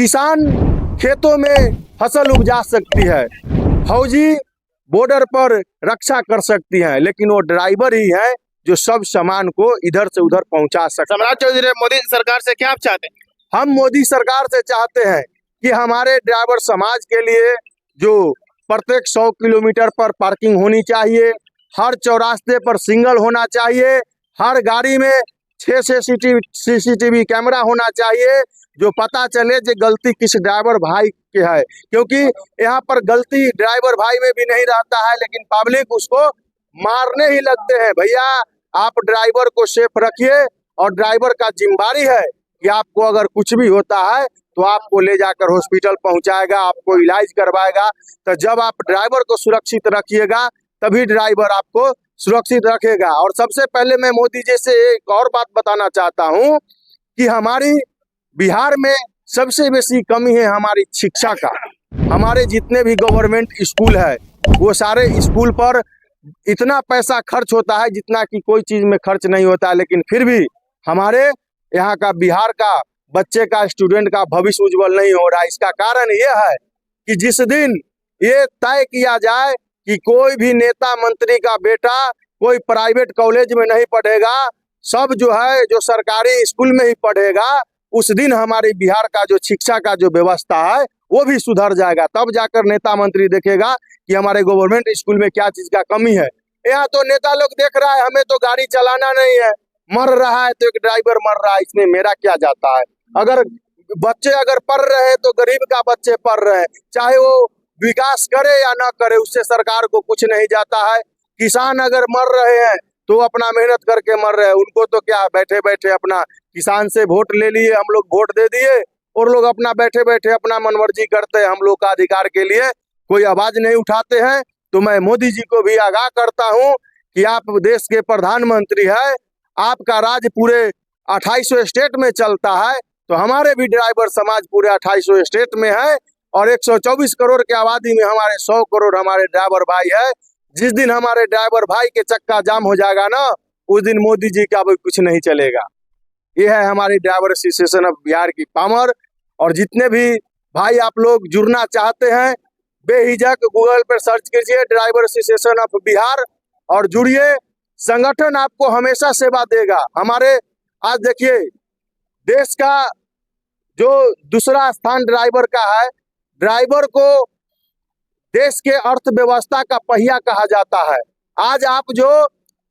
किसान खेतों में फसल उपजा सकती है, फौजी बॉर्डर पर रक्षा कर सकती हैं, लेकिन वो ड्राइवर ही है जो सब सामान को इधर से उधर पहुंचा सकते हैं। सम्राट चौधरी, मोदी सरकार से क्या आप चाहते हैं? हम मोदी सरकार से चाहते हैं कि हमारे ड्राइवर समाज के लिए जो प्रत्येक 100 किलोमीटर पर पार्किंग होनी चाहिए, हर चौरास्ते पर सिग्नल होना चाहिए, हर गाड़ी में 6 सीसीटीवी कैमरा होना चाहिए, जो पता चले कि गलती किस ड्राइवर भाई के है, क्योंकि यहाँ पर गलती ड्राइवर भाई में भी नहीं रहता है, लेकिन पब्लिक उसको मारने ही लगते हैं। भैया आप ड्राइवर को सेफ रखिए, और ड्राइवर का जिम्मेदारी है कि आपको अगर कुछ भी होता है तो आपको ले जाकर हॉस्पिटल पहुंचाएगा, आपको इलाज करवाएगा। तो जब आप ड्राइवर को सुरक्षित रखिएगा तभी ड्राइवर आपको सुरक्षित रखेगा। और सबसे पहले मैं मोदी जी से एक और बात बताना चाहता हूं कि हमारी बिहार में सबसे बेसी कमी है हमारी शिक्षा का। हमारे जितने भी गवर्नमेंट स्कूल है वो सारे स्कूल पर इतना पैसा खर्च होता है जितना कि कोई चीज में खर्च नहीं होता है, लेकिन फिर भी हमारे यहाँ का बिहार का बच्चे का स्टूडेंट का भविष्य उज्जवल नहीं हो रहा है। इसका कारण यह है कि जिस दिन ये तय किया जाए कि कोई भी नेता मंत्री का बेटा कोई प्राइवेट कॉलेज में नहीं पढ़ेगा, सब जो है जो सरकारी स्कूल में ही पढ़ेगा, उस दिन हमारे बिहार का जो शिक्षा का जो व्यवस्था है वो भी सुधर जाएगा। तब जाकर नेता मंत्री देखेगा कि हमारे गवर्नमेंट स्कूल में क्या चीज का कमी है। यहाँ तो नेता लोग देख रहा है, हमें तो गाड़ी चलाना नहीं है, मर रहा है तो एक ड्राइवर मर रहा है, इसमें मेरा क्या जाता है। अगर बच्चे अगर पढ़ रहे हैं तो गरीब का बच्चे पढ़ रहे हैं, चाहे वो विकास करे या ना करे, उससे सरकार को कुछ नहीं जाता है। किसान अगर मर रहे हैं तो अपना मेहनत करके मर रहे हैं, उनको तो क्या बैठे बैठे अपना किसान से वोट ले लिए, हम लोग वोट दे दिए और लोग अपना बैठे बैठे अपना मनमर्जी करते हैं। हम लोग का अधिकार के लिए कोई आवाज नहीं उठाते हैं। तो मैं मोदी जी को भी आगाह करता हूं कि आप देश के प्रधानमंत्री है, आपका राज पूरे 2800 स्टेट में चलता है, तो हमारे भी ड्राइवर समाज पूरे 2800 स्टेट में है, और 124 करोड़ की आबादी में हमारे 100 करोड़ हमारे ड्राइवर भाई है। जिस दिन हमारे ड्राइवर भाई के चक्का जाम हो जाएगा ना, उस दिन मोदी जी का भी कुछ नहीं चलेगा। ये है हमारी ड्राइवर एसोसिएशन ऑफ बिहार की पावर। और जितने भी भाई आप लोग जुड़ना चाहते हैं, बेहिजक गूगल पर सर्च कीजिए ड्राइवर एसोसिएशन ऑफ बिहार और जुड़िए। संगठन आपको हमेशा सेवा देगा। हमारे आज देखिए देश का जो दूसरा स्थान ड्राइवर का है, ड्राइवर को देश के अर्थव्यवस्था का पहिया कहा जाता है। आज आप जो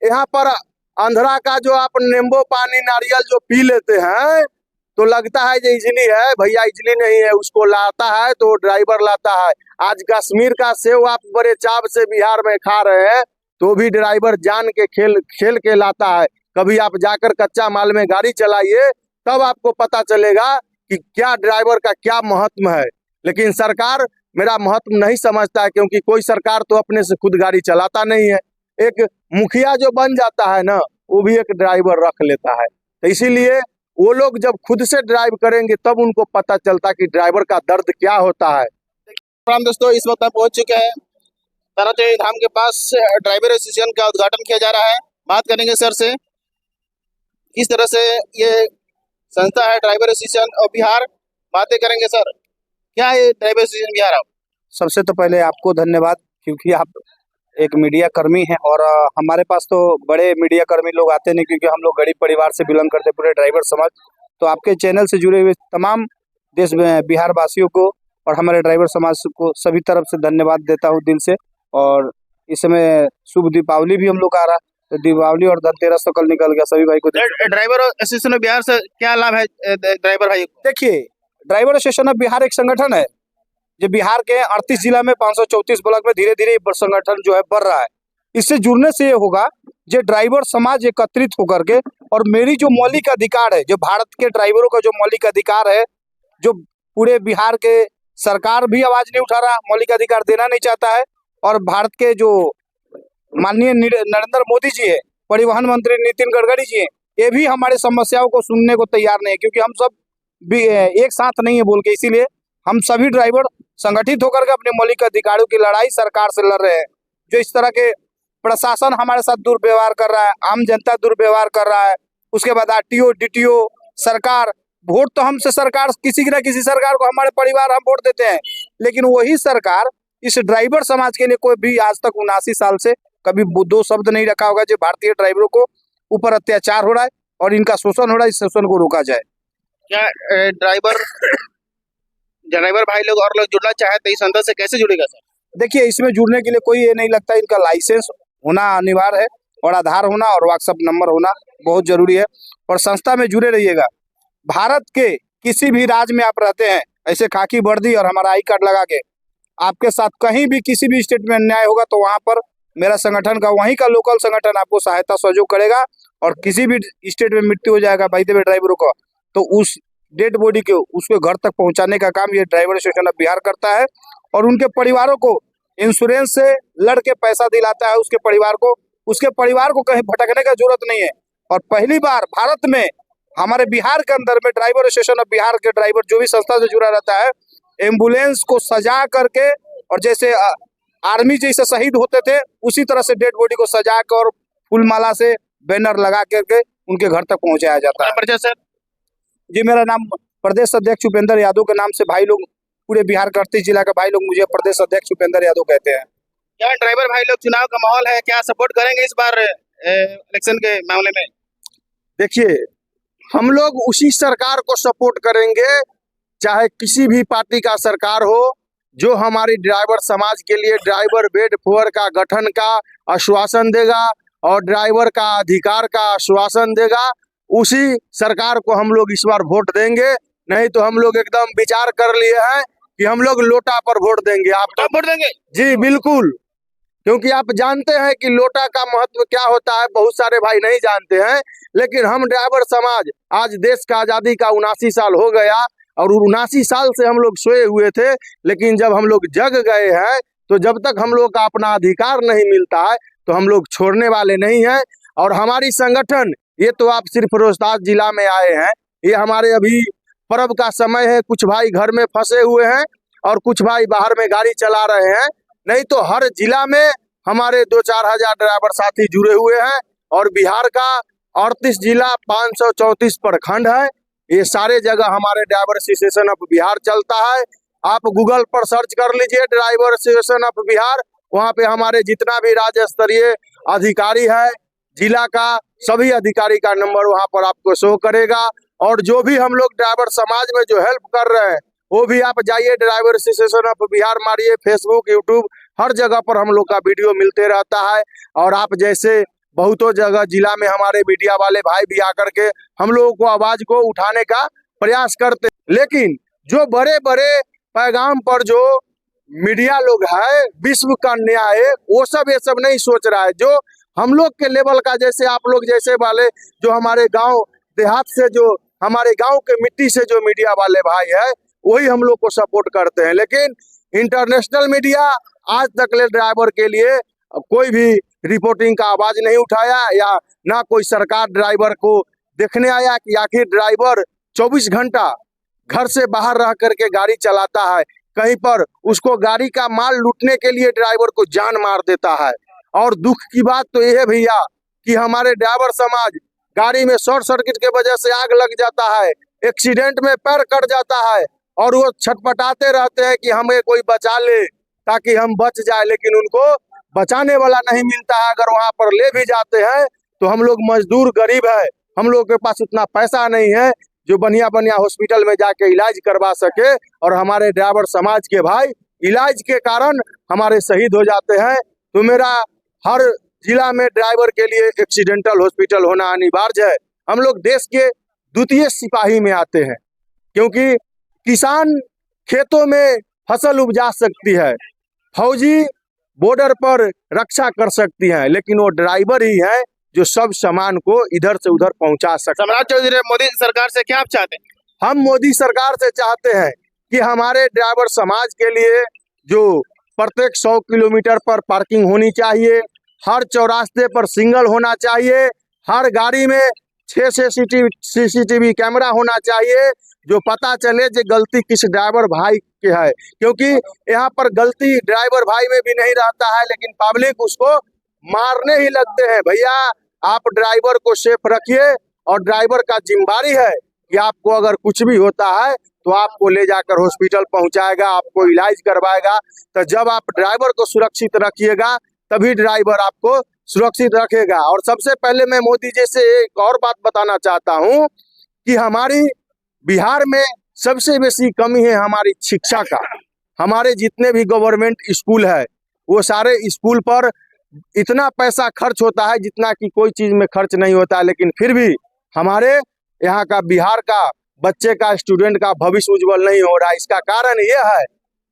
यहाँ पर आंध्रा का जो आप नींबू पानी नारियल जो पी लेते हैं तो लगता है ये इजली है, भैया इजली नहीं है, उसको लाता है तो ड्राइवर लाता है। आज कश्मीर का सेव आप बड़े चाव से बिहार में खा रहे हैं तो भी ड्राइवर जान के खेल के लाता है। कभी आप जाकर कच्चा माल में गाड़ी चलाइए तब आपको पता चलेगा कि क्या ड्राइवर का क्या महत्व है। लेकिन सरकार मेरा महत्व नहीं समझता है, क्योंकि कोई सरकार तो अपने से खुद गाड़ी चलाता नहीं है। एक मुखिया जो बन जाता है ना, वो भी एक ड्राइवर रख लेता है। तो इसीलिए वो लोग जब खुद से ड्राइव करेंगे तब उनको पता चलता कि ड्राइवर का दर्द क्या होता है। दोस्तों, इस वक्त हम पहुंच चुके हैं ताराचंडी धाम के पास। ड्राइवर एसोसिएशन का उद्घाटन किया जा रहा है। बात करेंगे सर से, किस तरह से ये संस्था है ड्राइवर एसोसिएशन ऑफ बिहार, बातें करेंगे। सर क्या है ड्राइवर एसोसिएशन बिहार? आप सबसे तो पहले आपको धन्यवाद, क्योंकि आप एक मीडिया कर्मी हैं और हमारे पास तो बड़े मीडिया कर्मी लोग आते नहीं, क्योंकि हम लोग गरीब परिवार से बिलोंग करते पूरे ड्राइवर समाज। तो आपके चैनल से जुड़े हुए तमाम देश में बिहार वासियों को और हमारे ड्राइवर समाज को सभी तरफ से धन्यवाद देता हूँ दिल से। और इस समय शुभ दीपावली भी हम लोग आ रहा, तो दीपावली और धनतेरस तो कल निकल गया। सभी भाई को ड्राइवर एसोसिएशन ऑफ बिहार से क्या लाभ है ड्राइवर भाई? देखिए, ड्राइवर एसोसिएशन ऑफ बिहार एक संगठन है जो बिहार के 38 जिला में 534 ब्लॉक में धीरे धीरे संगठन जो है बढ़ रहा है। इससे जुड़ने से ये होगा जो ड्राइवर समाज एकत्रित होकर के, और मेरी जो मौलिक अधिकार है, जो भारत के ड्राइवरों का जो मौलिक अधिकार है, जो पूरे बिहार के सरकार भी आवाज नहीं उठा रहा, मौलिक अधिकार देना नहीं चाहता है। और भारत के जो माननीय नरेंद्र मोदी जी है, परिवहन मंत्री नितिन गडकरी जी है, ये भी हमारे समस्याओं को सुनने को तैयार नहीं है, क्योंकि हम सब भी एक साथ नहीं है बोल के। इसीलिए हम सभी ड्राइवर संगठित होकर के अपने मौलिक अधिकारों की लड़ाई सरकार से लड़ रहे हैं। जो इस तरह के प्रशासन हमारे साथ दुर्व्यवहार कर रहा है, आम जनता दुर्व्यवहार कर रहा है, उसके बाद आरटीओ डीटीओ सरकार वोट तो हमसे सरकार, किसी न किसी सरकार को हमारे परिवार हम वोट देते हैं, लेकिन वही सरकार इस ड्राइवर समाज के लिए कोई भी आज तक 79 साल से कभी दो शब्द नहीं रखा होगा जो भारतीय ड्राइवरों को ऊपर अत्याचार हो रहा है और इनका शोषण हो रहा है, इस शोषण को रोका जाए। क्या ड्राइवर ड्राइवर भाई लोग और लोग जुड़ना चाहे तो इस संस्था से कैसे जुड़ेगा सर? देखिए, इसमें जुड़ने के लिए कोई ये नहीं लगता, इनका लाइसेंस होना अनिवार्य है और आधार होना और व्हाट्सएप नंबर होना बहुत जरूरी है। और संस्था में जुड़े रहिएगा। भारत के किसी भी राज्य में आप रहते हैं, ऐसे खाकी वर्दी और हमारा आई कार्ड लगा के आपके साथ कहीं भी किसी भी स्टेट में अन्याय होगा तो वहां पर मेरा संगठन का, वहीं का लोकल संगठन आपको सहायता सहयोग करेगा। और किसी भी स्टेट में मृत्यु हो जाएगा भाई देवे ड्राइवरों का, तो उस डेड बॉडी को उसके घर तक पहुंचाने का काम ये ड्राइवर एसोसिएशन ऑफ बिहार करता है। और उनके परिवारों को इंश्योरेंस से लड़के पैसा दिलाता है उसके परिवार को, उसके परिवार को कहीं भटकने का जरूरत नहीं है। और पहली बार भारत में हमारे बिहार के अंदर में ड्राइवर एसोसिएशन ऑफ बिहार के ड्राइवर जो भी संस्था से जुड़ा रहता है, एम्बुलेंस को सजा करके और जैसे आर्मी जैसे शहीद होते थे उसी तरह से डेड बॉडी को सजा कर और फूल माला से बैनर लगा करके उनके घर तक पहुंचाया जाता है। परिचय सर? जी, मेरा नाम प्रदेश अध्यक्ष उपेंद्र यादव के नाम से भाई लोग पूरे बिहार का 38 जिला का भाई लोग मुझे प्रदेश अध्यक्ष उपेंद्र यादव कहते हैं। क्या ड्राइवर भाई लोग चुनाव का माहौल है, क्या सपोर्ट करेंगे इस बार इलेक्शन के मामले में? देखिए, हम लोग उसी सरकार को सपोर्ट करेंगे, चाहे किसी भी पार्टी का सरकार हो, जो हमारी ड्राइवर समाज के लिए ड्राइवर बेड फेयर का गठन का आश्वासन देगा और ड्राइवर का अधिकार का आश्वासन देगा, उसी सरकार को हम लोग इस बार वोट देंगे। नहीं तो हम लोग एकदम विचार कर लिए हैं कि हम लोग लोटा पर वोट देंगे। आप तो वोट देंगे? जी बिल्कुल, क्योंकि आप जानते हैं कि लोटा का महत्व क्या होता है, बहुत सारे भाई नहीं जानते हैं। लेकिन हम ड्राइवर समाज, आज देश का आज़ादी का 79 साल हो गया और 79 साल से हम लोग सोए हुए थे, लेकिन जब हम लोग जग गए हैं तो जब तक हम लोग का अपना अधिकार नहीं मिलता है तो हम लोग छोड़ने वाले नहीं हैं। और हमारी संगठन, ये तो आप सिर्फ रोहतास जिला में आए हैं, ये हमारे अभी पर्व का समय है, कुछ भाई घर में फंसे हुए हैं और कुछ भाई बाहर में गाड़ी चला रहे हैं। नहीं तो हर जिला में हमारे 2-4 हजार ड्राइवर साथी जुड़े हुए हैं और बिहार का 38 जिला 534 प्रखंड है, ये सारे जगह हमारे ड्राइवर एसोसिएशन ऑफ बिहार चलता है। आप गूगल पर सर्च कर लीजिए ड्राइवर एसोसिएशन ऑफ बिहार, वहाँ पे हमारे जितना भी राज्य स्तरीय अधिकारी है, जिला का सभी अधिकारी का नंबर वहाँ पर आपको शो करेगा। और जो भी हम लोग ड्राइवर समाज में जो हेल्प कर रहे हैं वो भी आप जाइए ड्राइवर एसोसिएशन ऑफ बिहार मारिए, फेसबुक, यूट्यूब, हर जगह पर हम लोग का वीडियो मिलते रहता है। और आप जैसे बहुतों जगह जिला में हमारे मीडिया वाले भाई भी आकर के हम लोगों को आवाज को उठाने का प्रयास करते, लेकिन जो बड़े बड़े पैगाम पर जो मीडिया लोग है, विश्व का न्याय, वो सब ये सब नहीं सोच रहा है। जो हम लोग के लेवल का, जैसे आप लोग जैसे वाले जो हमारे गांव देहात से, जो हमारे गांव के मिट्टी से जो मीडिया वाले भाई है, वही हम लोग को सपोर्ट करते हैं। लेकिन इंटरनेशनल मीडिया आज तक ले ड्राइवर के लिए कोई भी रिपोर्टिंग का आवाज नहीं उठाया, या ना कोई सरकार ड्राइवर को देखने आया कि आखिर ड्राइवर 24 घंटा घर से बाहर रह करके गाड़ी चलाता है, कहीं पर उसको गाड़ी का माल लूटने के लिए ड्राइवर को जान मार देता है। और दुख की बात तो यह है भैया कि हमारे ड्राइवर समाज गाड़ी में शॉर्ट सर्किट के वजह से आग लग जाता है, एक्सीडेंट में पैर कट जाता है और वो छटपटाते रहते हैं कि हमें कोई बचा ले ताकि हम बच जाए, लेकिन उनको बचाने वाला नहीं मिलता है। अगर वहां पर ले भी जाते हैं तो हम लोग मजदूर गरीब है, हम लोग के पास उतना पैसा नहीं है जो बढ़िया बढ़िया हॉस्पिटल में जाके इलाज करवा सके। और हमारे ड्राइवर समाज के भाई इलाज के कारण हमारे शहीद हो जाते हैं। तो मेरा हर जिला में ड्राइवर के लिए एक्सीडेंटल हॉस्पिटल होना अनिवार्य है। हम लोग देश के द्वितीय सिपाही में आते हैं, क्योंकि किसान खेतों में फसल उपजा सकती है, फौजी बॉर्डर पर रक्षा कर सकती है, लेकिन वो ड्राइवर ही है जो सब सामान को इधर से उधर पहुंचा सकता है। सम्राट चौधरी, मोदी सरकार से क्या आप चाहते हैं? हम मोदी सरकार से चाहते हैं कि हमारे ड्राइवर समाज के लिए जो प्रत्येक 100 किलोमीटर पर पार्किंग होनी चाहिए, हर चौरास्ते पर सिंगल होना चाहिए, हर गाड़ी में 6 सीसीटीवी कैमरा होना चाहिए, जो पता चले कि गलती किस ड्राइवर भाई के है। क्योंकि यहाँ पर गलती ड्राइवर भाई में भी नहीं रहता है, लेकिन पब्लिक उसको मारने ही लगते हैं। भैया आप ड्राइवर को सेफ रखिए और ड्राइवर का जिम्मेदारी है कि आपको अगर कुछ भी होता है तो आपको ले जाकर हॉस्पिटल पहुंचाएगा, आपको इलाज करवाएगा। तो जब आप ड्राइवर को सुरक्षित रखिएगा तभी ड्राइवर आपको सुरक्षित रखेगा। और सबसे पहले मैं मोदी जी से एक और बात बताना चाहता हूँ कि हमारी बिहार में सबसे बेसी कमी है हमारी शिक्षा का। हमारे जितने भी गवर्नमेंट स्कूल है वो सारे स्कूल पर इतना पैसा खर्च होता है जितना कि कोई चीज में खर्च नहीं होता है, लेकिन फिर भी हमारे यहाँ का बिहार का बच्चे का स्टूडेंट का भविष्य उज्जवल नहीं हो रहा है। इसका कारण यह है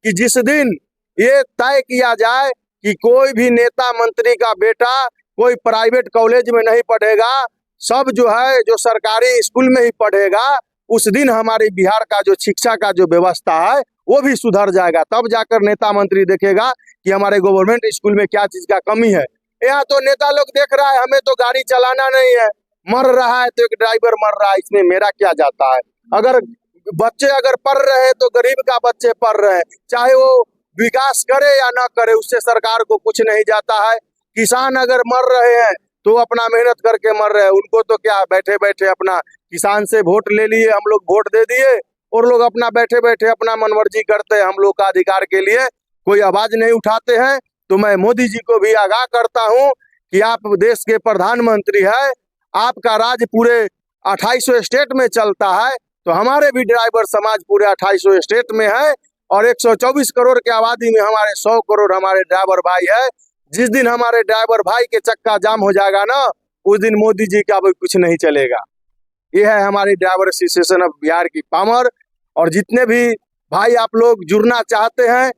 कि जिस दिन ये तय किया जाए कि कोई भी नेता मंत्री का बेटा कोई प्राइवेट कॉलेज में नहीं पढ़ेगा, सब जो है जो सरकारी स्कूल में ही पढ़ेगा, उस दिन हमारे बिहार का जो शिक्षा का जो व्यवस्था है वो भी सुधर जाएगा। तब जाकर नेता मंत्री देखेगा कि हमारे गवर्नमेंट स्कूल में क्या चीज का कमी है। यहाँ तो नेता लोग देख रहा है हमें तो गाड़ी चलाना नहीं है, मर रहा है तो एक ड्राइवर मर रहा है, इसमें मेरा क्या जाता है। अगर बच्चे अगर पढ़ रहे हैं तो गरीब का बच्चे पढ़ रहे हैं, चाहे वो विकास करे या ना करे उससे सरकार को कुछ नहीं जाता है। किसान अगर मर रहे हैं तो अपना मेहनत करके मर रहे हैं, उनको तो क्या बैठे बैठे अपना किसान से वोट ले लिए, हम लोग वोट दे दिए और लोग अपना बैठे बैठे अपना मनमर्जी करते हैं। हम लोग का अधिकार के लिए कोई आवाज नहीं उठाते हैं। तो मैं मोदी जी को भी आगाह करता हूं कि आप देश के प्रधानमंत्री है, आपका राज पूरे 2800 स्टेट में चलता है, तो हमारे भी ड्राइवर समाज पूरे 2800 स्टेट में है और 124 करोड़ की आबादी में हमारे 100 करोड़ हमारे ड्राइवर भाई है। जिस दिन हमारे ड्राइवर भाई के चक्का जाम हो जाएगा ना, उस दिन मोदी जी का भी कुछ नहीं चलेगा। ये है हमारी ड्राइवर एसोसिएशन ऑफ बिहार की पावर। और जितने भी भाई आप लोग जुड़ना चाहते हैं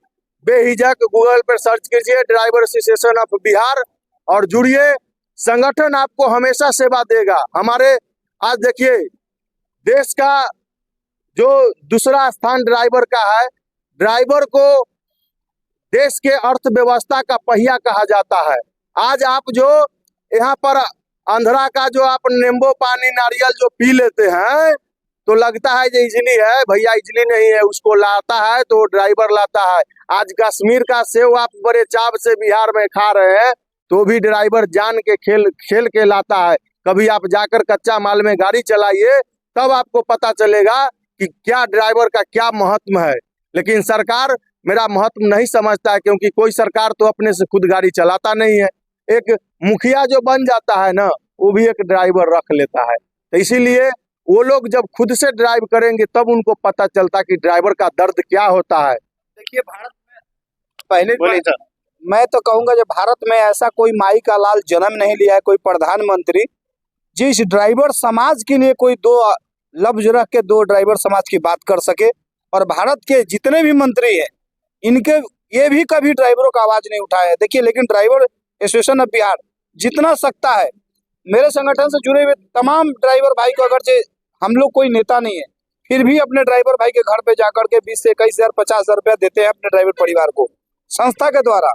बेहिजक गूगल पर सर्च कीजिए ड्राइवर एसोसिएशन ऑफ बिहार और जुड़िए। संगठन आपको हमेशा सेवा देगा। हमारे आज देखिए देश का जो दूसरा स्थान ड्राइवर का है, ड्राइवर को देश के अर्थव्यवस्था का पहिया कहा जाता है। आज आप जो यहाँ पर आंध्रा का जो आप नींबू पानी नारियल जो पी लेते हैं तो लगता है ये इजली है, भैया इजली नहीं है, उसको लाता है तो ड्राइवर लाता है। आज कश्मीर का सेव आप बड़े चाव से बिहार में खा रहे हैं तो भी ड्राइवर जान के खेल के लाता है। कभी आप जाकर कच्चा माल में गाड़ी चलाइए तब आपको पता चलेगा कि क्या ड्राइवर का क्या महत्व है। लेकिन सरकार मेरा महत्व नहीं समझता है, क्योंकि कोई सरकार तो अपने से खुद गाड़ी चलाता नहीं है। एक मुखिया जो बन जाता है ना, वो भी एक ड्राइवर रख लेता है। तो इसीलिए वो लोग जब खुद से ड्राइव करेंगे तब उनको पता चलता कि ड्राइवर का दर्द क्या होता है। देखिए भारत में पहले मैं तो कहूंगा जब भारत में ऐसा कोई माई का लाल जन्म नहीं लिया है कोई प्रधानमंत्री जिस ड्राइवर समाज के लिए कोई दो लफ्ज रख के दो ड्राइवर समाज की बात कर सके। और भारत के जितने भी मंत्री हैं इनके ये भी कभी ड्राइवरों का आवाज नहीं उठाया है। देखिए लेकिन ड्राइवर एसोसिएशन ऑफ बिहार जितना सकता है, मेरे संगठन से जुड़े हुए तमाम ड्राइवर भाई को, अगर जे हम लोग कोई नेता नहीं है फिर भी अपने ड्राइवर भाई के घर पे जाकर के 20 से 21,000 50,000 रुपया देते हैं अपने ड्राइवर परिवार को संस्था के द्वारा।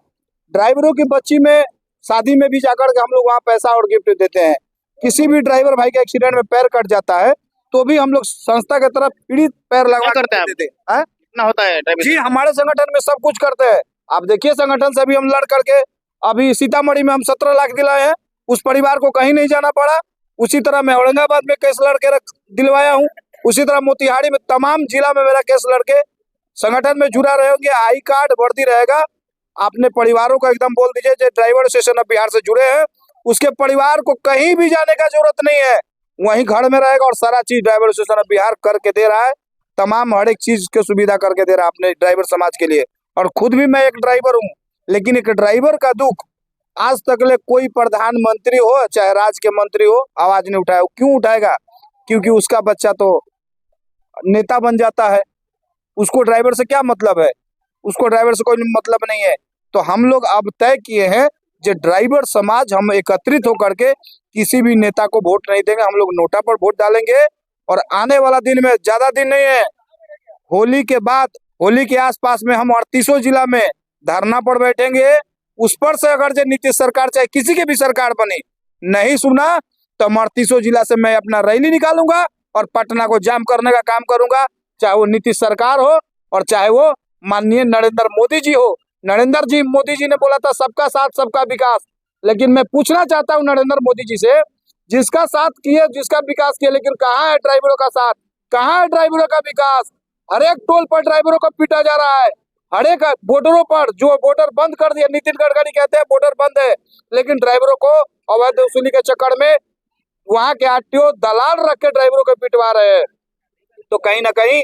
ड्राइवरों की बच्ची में शादी में भी जाकर के हम लोग वहाँ पैसा और गिफ्ट देते हैं। किसी भी ड्राइवर भाई के एक्सीडेंट में पैर कट जाता है तो भी हम लोग संस्था की तरफ पीड़ित पैर लगा करते हैं। देते हैं। कितना होता है जी हमारे संगठन में सब कुछ करते हैं। आप देखिए संगठन से अभी हम लड़ करके अभी सीतामढ़ी में हम 17 लाख दिलाए हैं, उस परिवार को कहीं नहीं जाना पड़ा। उसी तरह मैं औरंगाबाद में केस लड़के दिलवाया हूँ, उसी तरह मोतिहारी में तमाम जिला में मेरा केस लड़के संगठन में जुड़ा रहेंगे। आई कार्ड वर्दी रहेगा। अपने परिवारों को एकदम बोल दीजिए जो ड्राइवर एसोसिएशन ऑफ बिहार से जुड़े हैं उसके परिवार को कहीं भी जाने का जरूरत नहीं है, वहीं घर में रहेगा और सारा चीज ड्राइवर एसोसिएशन ऑफ बिहार करके दे रहा है। तमाम हर एक चीज की सुविधा करके दे रहा है अपने ड्राइवर समाज के लिए। और खुद भी मैं एक ड्राइवर हूँ, लेकिन एक ड्राइवर का दुख आज तक ले कोई प्रधानमंत्री हो चाहे राज्य के मंत्री हो आवाज नहीं उठाया। क्यों उठाएगा? क्योंकि उसका बच्चा तो नेता बन जाता है, उसको ड्राइवर से क्या मतलब है, उसको ड्राइवर से कोई मतलब नहीं है। तो हम लोग अब तय किए हैं जो ड्राइवर समाज हम एकत्रित होकर के किसी भी नेता को वोट नहीं देंगे, हम लोग नोटा पर वोट डालेंगे। और आने वाला दिन में ज्यादा दिन नहीं है, होली के बाद होली के आसपास में हम 38 जिला में धरना पर बैठेंगे। उस पर से अगर जो नीतीश सरकार चाहे किसी की भी सरकार बनी नहीं सुना तो 38 जिला से मैं अपना रैली निकालूंगा और पटना को जाम करने का काम करूंगा, चाहे वो नीतीश सरकार हो और चाहे वो माननीय नरेंद्र मोदी जी हो। नरेंद्र जी मोदी जी ने बोला था सबका साथ सबका विकास, लेकिन मैं पूछना चाहता हूं नरेंद्र मोदी जी से, जिसका साथ किए जिसका विकास किया, लेकिन कहाँ है ड्राइवरों का साथ? कहाँ है ड्राइवरों का विकास? हर एक टोल पर ड्राइवरों को पीटा जा रहा है, हर एक बॉर्डरों पर, जो बॉर्डर बंद कर दिया, नितिन गडकरी कहते हैं बॉर्डर बंद है, लेकिन ड्राइवरों को अवैध वसूली के चक्कर में वहां के आरटीओ दलाल रख के ड्राइवरों को पिटवा रहे हैं। तो कहीं ना कहीं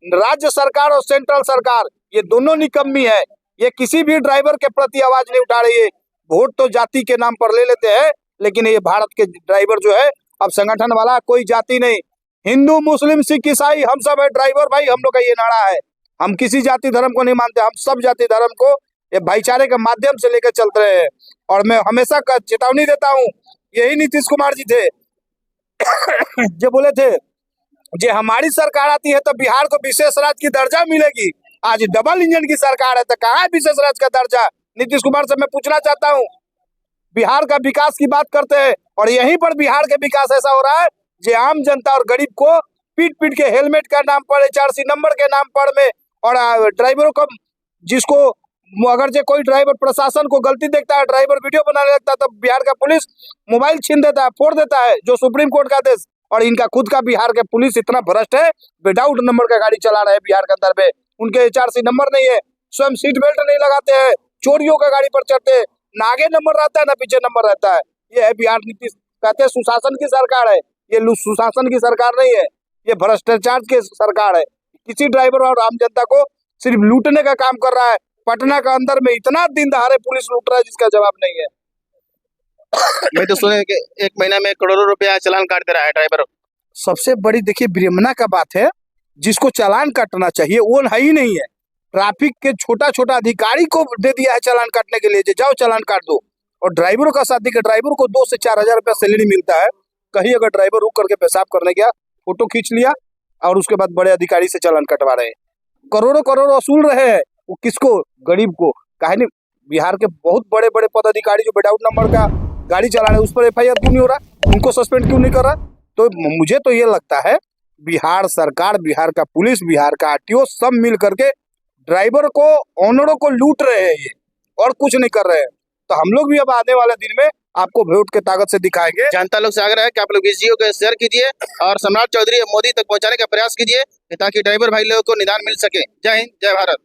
राज्य सरकार और सेंट्रल सरकार ये दोनों निकम्मी है, ये किसी भी ड्राइवर के प्रति आवाज नहीं उठा रही है। वोट तो जाति के नाम पर ले लेते हैं, लेकिन ये भारत के ड्राइवर जो है अब संगठन वाला कोई जाति नहीं, हिंदू मुस्लिम सिख ईसाई हम सब है ड्राइवर भाई, हम लोग का ये नारा है। हम किसी जाति धर्म को नहीं मानते, हम सब जाति धर्म को ये भाईचारे के माध्यम से लेकर चलते रहे हैं। और मैं हमेशा चेतावनी देता हूँ, यही नीतीश कुमार जी थे जो बोले थे जे हमारी सरकार आती है तो बिहार को विशेष राज्य की दर्जा मिलेगी। आज डबल इंजन की सरकार है तो कहाँ है विशेष राज्य का दर्जा? नीतीश कुमार से मैं पूछना चाहता हूँ, बिहार का विकास की बात करते हैं और यहीं पर बिहार के विकास ऐसा हो रहा है जो आम जनता और गरीब को पीट पीट के हेलमेट का नाम पर, HRC नंबर के नाम पर में, और ड्राइवरों को जिसको अगर जो कोई ड्राइवर प्रशासन को गलती देखता है, ड्राइवर वीडियो बनाने लगता है, तो बिहार का पुलिस मोबाइल छीन देता है, फोड़ देता है, जो सुप्रीम कोर्ट का आदेश। और इनका खुद का बिहार के पुलिस इतना भ्रष्ट है, विदाउट नंबर का गाड़ी चला रहे हैं बिहार के अंदर में, उनके HRC नंबर नहीं है, स्वयं सीट बेल्ट नहीं लगाते हैं, चोरियों का गाड़ी पर चढ़ते हैं, ना आगे नंबर रहता है ना पीछे नंबर रहता है। ये है बिहार नीतीश, कहते हैं सुशासन की सरकार है, ये सुशासन की सरकार नहीं है, ये भ्रष्टाचार की सरकार है। किसी ड्राइवर और आम जनता को सिर्फ लूटने का काम कर रहा है। पटना का अंदर में इतना दिन दहाड़े पुलिस लूट रहा है जिसका जवाब नहीं है। मैं तो सुने कि एक महीना में करोड़ों रुपया चालान काट दे रहा है ड्राइवर। सबसे बड़ी देखिए विडंबना का बात है, जिसको चालान काटना चाहिए वो है ही नहीं है। ट्रैफिक के छोटा छोटा अधिकारी को दे दिया है चालान काटने के लिए, जाओ चालान काट दो। और ड्राइवरों का साथ देखिए, ड्राइवर को 2 से 4 हजार रुपया सैलरी मिलता है। कहीं अगर ड्राइवर रुक करके पेशाब करने गया, फोटो खींच लिया और उसके बाद बड़े अधिकारी से चालान कटवा रहे हैं, करोड़ों करोड़ वसूल रहे हैं। वो किसको? गरीब को। काहे नहीं? बिहार के बहुत बड़े बड़े पदाधिकारी जो विदाउट नंबर का गाड़ी चला रहे हैं, उस पर FIR क्यों नहीं हो रहा? उनको सस्पेंड क्यों नहीं कर रहा? तो मुझे तो ये लगता है बिहार सरकार, बिहार का पुलिस, बिहार का RTO सब मिल करके ड्राइवर को, ऑनरों को लूट रहे हैं ये, और कुछ नहीं कर रहे हैं। तो हम लोग भी अब आने वाले दिन में आपको वोट के ताकत से दिखाएंगे। जनता लोग से आग्रह है कि आप लोग इस वीडियो को शेयर कीजिए और सम्राट चौधरी मोदी तक पहुंचाने का प्रयास कीजिए, ताकि ड्राइवर भाई लोगों को निदान मिल सके। जय हिंद, जय भारत।